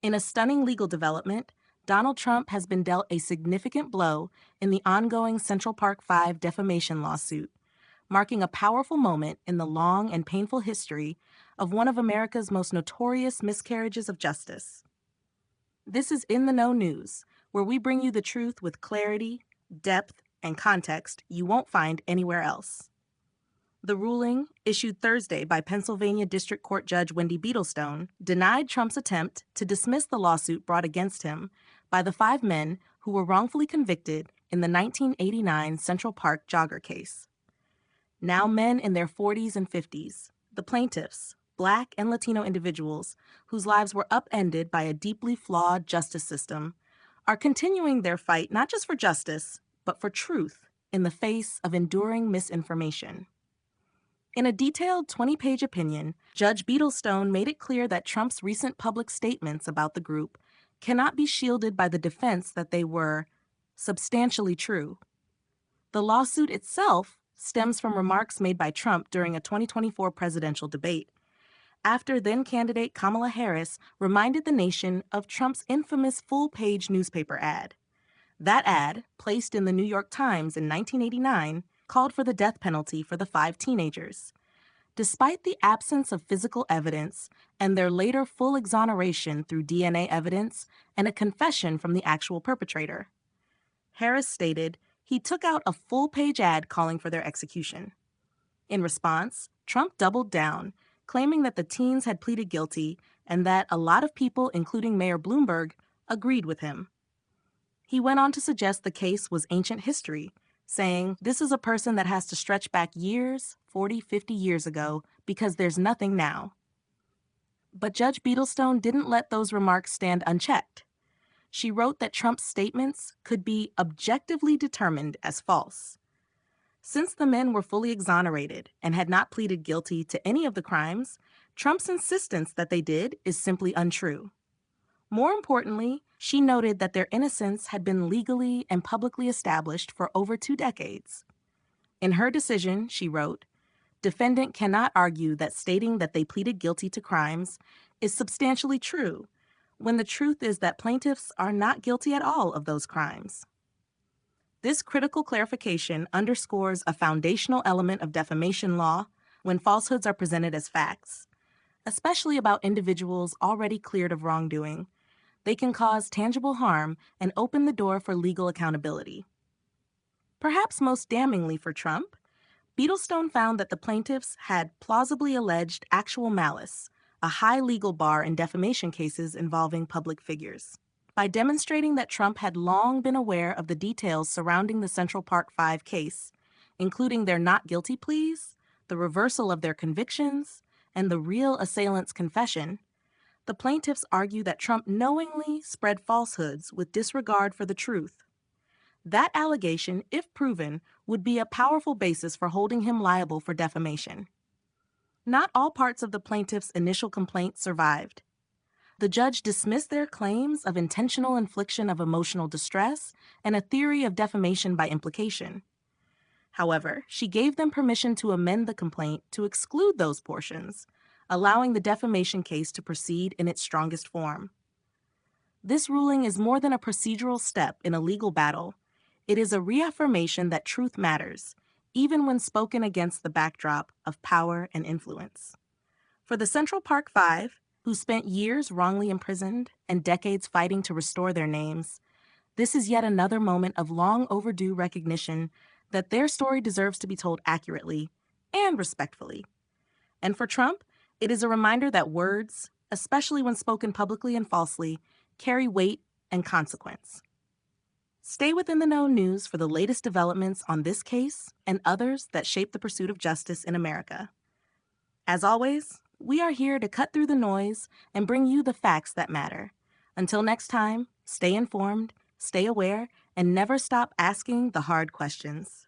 In a stunning legal development, Donald Trump has been dealt a significant blow in the ongoing Central Park 5 defamation lawsuit, marking a powerful moment in the long and painful history of one of America's most notorious miscarriages of justice. This is In the Know News, where we bring you the truth with clarity, depth, and context you won't find anywhere else. The ruling, issued Thursday by Pennsylvania District Court Judge Wendy Beadlestone, denied Trump's attempt to dismiss the lawsuit brought against him by the 5 men who were wrongfully convicted in the 1989 Central Park jogger case. Now men in their 40s and 50s, the plaintiffs, Black and Latino individuals whose lives were upended by a deeply flawed justice system, are continuing their fight not just for justice, but for truth in the face of enduring misinformation. In a detailed 20-page opinion, Judge Beadlestone made it clear that Trump's recent public statements about the group cannot be shielded by the defense that they were substantially true. The lawsuit itself stems from remarks made by Trump during a 2024 presidential debate, after then-candidate Kamala Harris reminded the nation of Trump's infamous full-page newspaper ad. That ad, placed in the New York Times in 1989, called for the death penalty for the 5 teenagers. Despite the absence of physical evidence and their later full exoneration through DNA evidence and a confession from the actual perpetrator, Harris stated he took out a full-page ad calling for their execution. In response, Trump doubled down, claiming that the teens had pleaded guilty and that a lot of people, including Mayor Bloomberg, agreed with him. He went on to suggest the case was ancient history, saying, "This is a person that has to stretch back years, 40, 50 years ago, because there's nothing now." But Judge Beadlestone didn't let those remarks stand unchecked. She wrote that Trump's statements could be objectively determined as false. Since the men were fully exonerated and had not pleaded guilty to any of the crimes, Trump's insistence that they did is simply untrue. More importantly, she noted that their innocence had been legally and publicly established for over 2 decades. In her decision, she wrote, "Defendant cannot argue that stating that they pleaded guilty to crimes is substantially true, when the truth is that plaintiffs are not guilty at all of those crimes." This critical clarification underscores a foundational element of defamation law when falsehoods are presented as facts, especially about individuals already cleared of wrongdoing. They can cause tangible harm and open the door for legal accountability. Perhaps most damningly for Trump, Beadlestone found that the plaintiffs had plausibly alleged actual malice, a high legal bar in defamation cases involving public figures. By demonstrating that Trump had long been aware of the details surrounding the Central Park 5 case, including their not guilty pleas, the reversal of their convictions, and the real assailant's confession, the plaintiffs argue that Trump knowingly spread falsehoods with disregard for the truth. That allegation, if proven, would be a powerful basis for holding him liable for defamation. Not all parts of the plaintiff's initial complaint survived. The judge dismissed their claims of intentional infliction of emotional distress and a theory of defamation by implication. However, she gave them permission to amend the complaint to exclude those portions, allowing the defamation case to proceed in its strongest form. This ruling is more than a procedural step in a legal battle. It is a reaffirmation that truth matters, even when spoken against the backdrop of power and influence. For the Central Park 5, who spent years wrongly imprisoned and decades fighting to restore their names, this is yet another moment of long overdue recognition that their story deserves to be told accurately and respectfully. And for Trump, it is a reminder that words, especially when spoken publicly and falsely, carry weight and consequence. Stay within the Know News for the latest developments on this case and others that shape the pursuit of justice in America. As always, we are here to cut through the noise and bring you the facts that matter. Until next time, stay informed, stay aware, and never stop asking the hard questions.